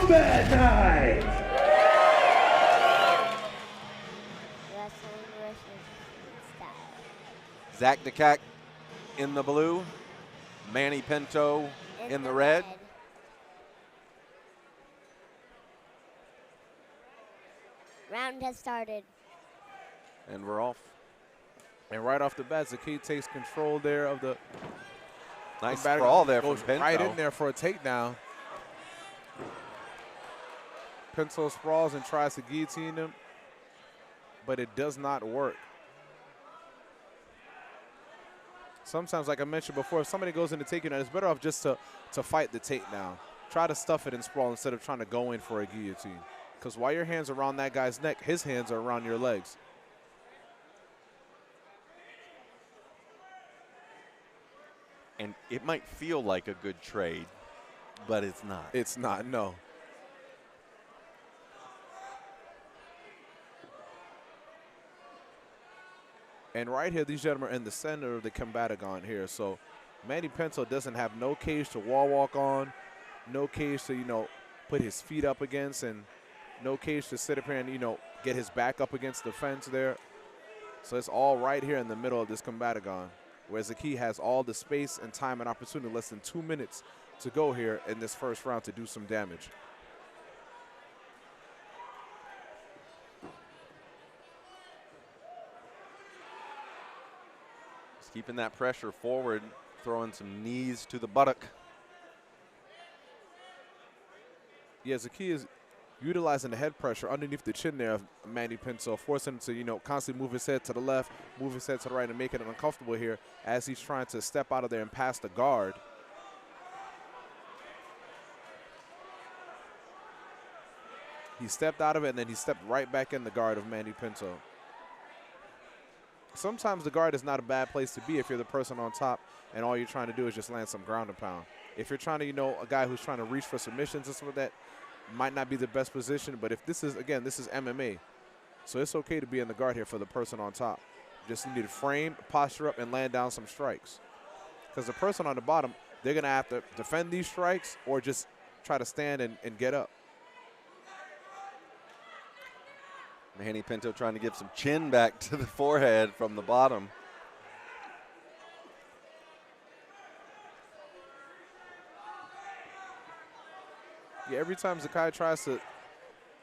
combat night! Wrestling versus style. Zaki Dakaak in the blue, Manny Pinto in the red. Round has started. And we're off. And right off the bat, Zaki takes control there of the Nice sprawl there from goes Pinto. right in there for a takedown. Pinto sprawls and tries to guillotine him, but it does not work. Sometimes, like I mentioned before, if somebody goes in to take you down, it's better off just to fight the takedown. Try to stuff it and sprawl instead of trying to go in for a guillotine. Because while your hands are around that guy's neck, his hands are around your legs. And it might feel like a good trade, but it's not. It's not, no. And right here, these gentlemen are in the center of the combatagon here. So Manny Pinto doesn't have no cage to wall walk on, no cage to, put his feet up against, and no cage to sit up here and, get his back up against the fence there. So it's all right here in the middle of this combatagon, whereas Zaki has all the space and time and opportunity, less than 2 minutes to go here in this first round to do some damage. Just keeping that pressure forward, throwing some knees to the buttock. Yeah, Zaki is utilizing the head pressure underneath the chin there of Manny Pinto, forcing him to, constantly move his head to the left, move his head to the right, and making it uncomfortable here as he's trying to step out of there and pass the guard. He stepped out of it, and then he stepped right back in the guard of Manny Pinto. Sometimes the guard is not a bad place to be if you're the person on top and all you're trying to do is just land some ground and pound. If you're trying to, a guy who's trying to reach for submissions and stuff like that, might not be the best position, but if this is, again, this is MMA. So it's okay to be in the guard here for the person on top. Just need to frame, posture up, and land down some strikes. Because the person on the bottom, they're going to have to defend these strikes or just try to stand and get up. Manny Pinto trying to give some chin back to the forehead from the bottom. Yeah, every time Zaki tries to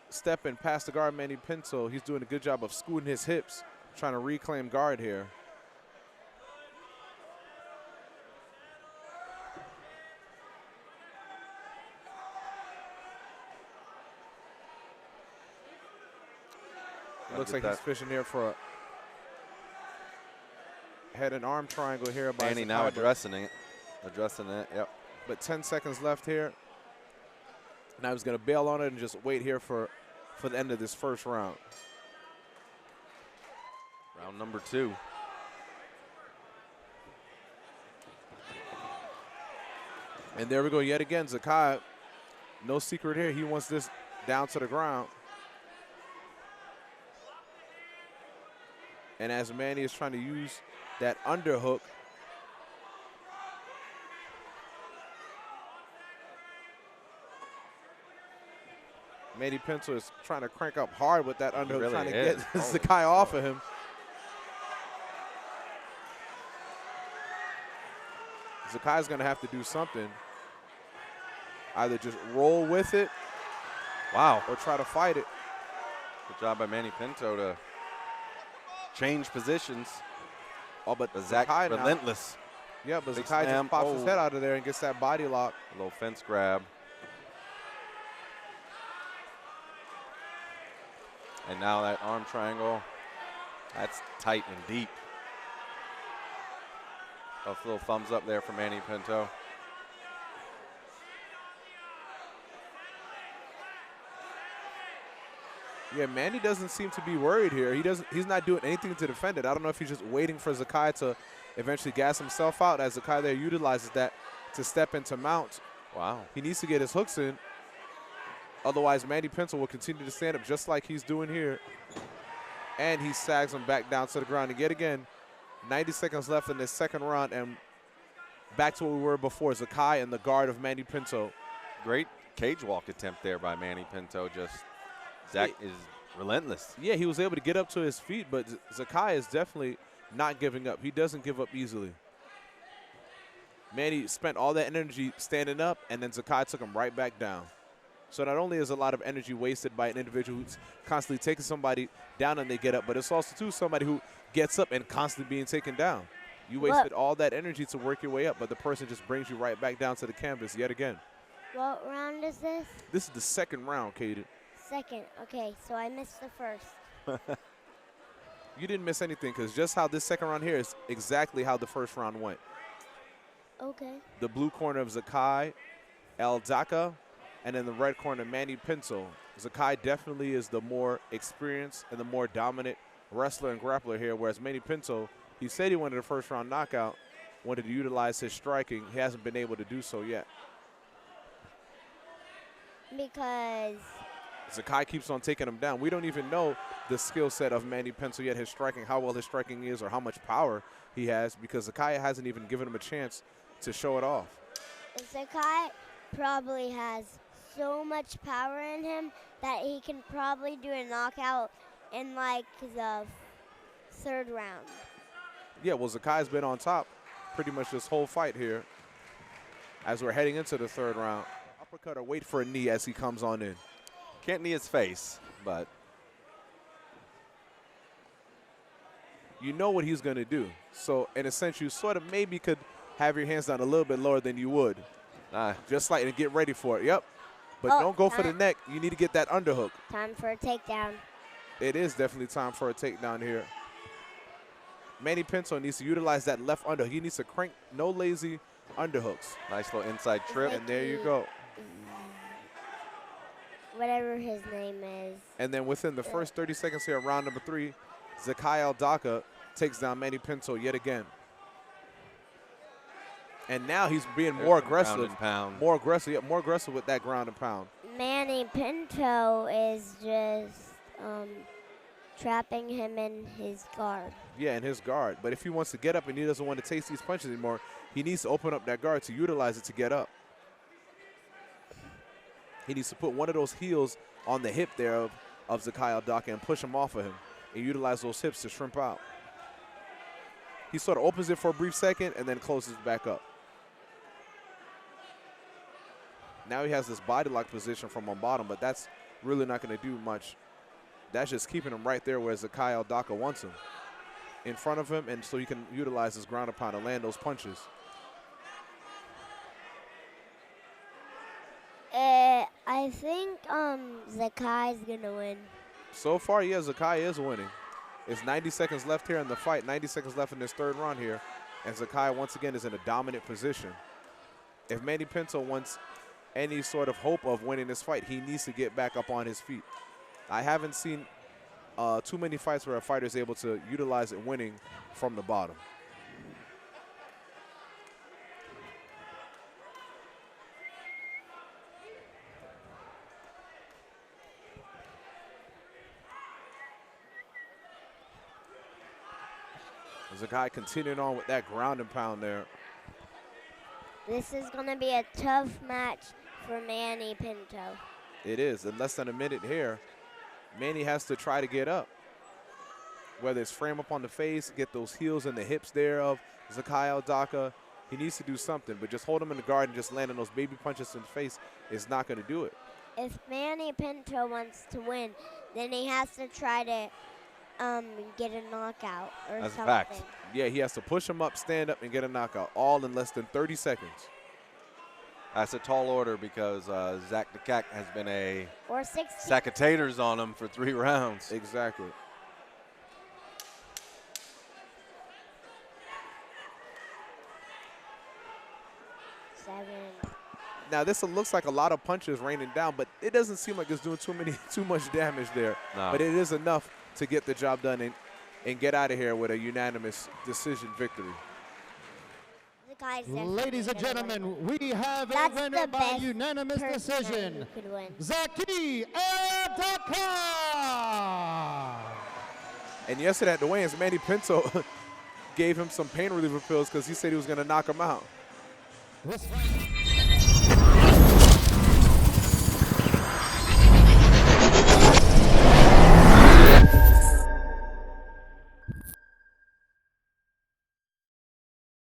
step and pass the guard Manny Pinto, he's doing a good job of scooting his hips, trying to reclaim guard here. Looks like he's fishing here for a head and arm triangle here. Manny now addressing it, yep. But 10 seconds left here. Now he's going to bail on it and just wait here for the end of this first round. Round number 2. And there we go yet again. Zaki, no secret here. He wants this down to the ground. And as Manny is trying to use that underhook, Manny Pinto is trying to crank up hard with that underhook, trying to get Zaki off of him. Zakai's going to have to do something. Either just roll with it, wow, or try to fight it. Good job by Manny Pinto to change positions. Oh, but Zaki relentless. Yeah, but Zaki just pops his head out of there and gets that body lock. A little fence grab. And now that arm triangle, that's tight and deep. A little thumbs up there for Manny Pinto. Yeah, Manny doesn't seem to be worried here. He's not doing anything to defend it. I don't know if he's just waiting for Zaki to eventually gas himself out as Zaki there utilizes that to step into mount. Wow. He needs to get his hooks in. Otherwise, Manny Pinto will continue to stand up just like he's doing here. And he sags him back down to the ground. And yet again, 90 seconds left in this second round. And back to what we were before, Zaki and the guard of Manny Pinto. Great cage walk attempt there by Manny Pinto. Just Zach is relentless. Yeah, he was able to get up to his feet, but Zakai is definitely not giving up. He doesn't give up easily. Manny spent all that energy standing up, and then Zakai took him right back down. So not only is a lot of energy wasted by an individual who's constantly taking somebody down and they get up, but it's also, too, somebody who gets up and constantly being taken down. You wasted all that energy to work your way up, but the person just brings you right back down to the canvas yet again. What round is this? This is the second round, Kaden. Second. Okay, so I missed the first. You didn't miss anything because just how this second round here is exactly how the first round went. Okay. The blue corner of Zaki Dakaak, and in the red corner, Manny Pinto. Zakai definitely is the more experienced and the more dominant wrestler and grappler here, whereas Manny Pinto, he said he wanted a first-round knockout, wanted to utilize his striking. He hasn't been able to do so yet. Because Zakai keeps on taking him down. We don't even know the skill set of Manny Pinto yet, his striking, how well his striking is or how much power he has, because Zakai hasn't even given him a chance to show it off. Zakai probably has so much power in him that he can probably do a knockout in like the third round. Yeah, well, Zakai's been on top pretty much this whole fight here as we're heading into the third round. Uppercut or wait for a knee as he comes on in. Can't knee his face, but you know what he's going to do. So, in a sense, you sort of maybe could have your hands down a little bit lower than you would. Just like to get ready for it. Yep. But don't go for the neck. You need to get that underhook. Time for a takedown. It is definitely time for a takedown here. Manny Pinto needs to utilize that left underhook. He needs to crank no lazy underhooks. Nice little inside trip. And there you go. Whatever his name is. And then within the first 30 seconds here, round number 3, Zaki Dakaak takes down Manny Pinto yet again. And now he's being more aggressive. Ground and pound. More aggressive, yeah, more aggressive with that ground and pound. Manny Pinto is just trapping him in his guard. Yeah, in his guard. But if he wants to get up and he doesn't want to taste these punches anymore, he needs to open up that guard to utilize it to get up. He needs to put one of those heels on the hip there of Zaki Dakaak and push him off of him and utilize those hips to shrimp out. He sort of opens it for a brief second and then closes back up. Now he has this body lock position from on bottom, but that's really not going to do much. That's just keeping him right there where Zaki Dakaak wants him, in front of him, and so he can utilize his ground and pound and land those punches. I think Zakai's gonna win. So far, yeah, Zakai is winning. It's 90 seconds left here in the fight, 90 seconds left in this third round here, and Zakai once again is in a dominant position. If Manny Pinto wants any sort of hope of winning this fight, he needs to get back up on his feet. I haven't seen too many fights where a fighter is able to utilize it winning from the bottom. Zakai continuing on with that ground and pound there. This is going to be a tough match for Manny Pinto. It is. In less than a minute here, Manny has to try to get up. Whether it's frame up on the face, get those heels and the hips there of Zaki Dakaak. He needs to do something, but just hold him in the guard and just landing those baby punches in the face is not going to do it. If Manny Pinto wants to win, then he has to try to get a knockout or That's something. a fact. Yeah, he has to push him up, stand up, and get a knockout, all in less than 30 seconds. That's a tall order because Zaki Dakaak has been a Or 60. sack of taters on him for 3 rounds. Exactly. Now this looks like a lot of punches raining down, but it doesn't seem like it's doing too much damage there. No. But it is enough to get the job done and get out of here with a unanimous decision victory. Ladies and gentlemen, we have a That's winner the by best unanimous person decision, who could win. Zaki Dakaak. And yesterday at the weigh-ins, Manny Pinto gave him some pain reliever pills because he said he was going to knock him out. This fight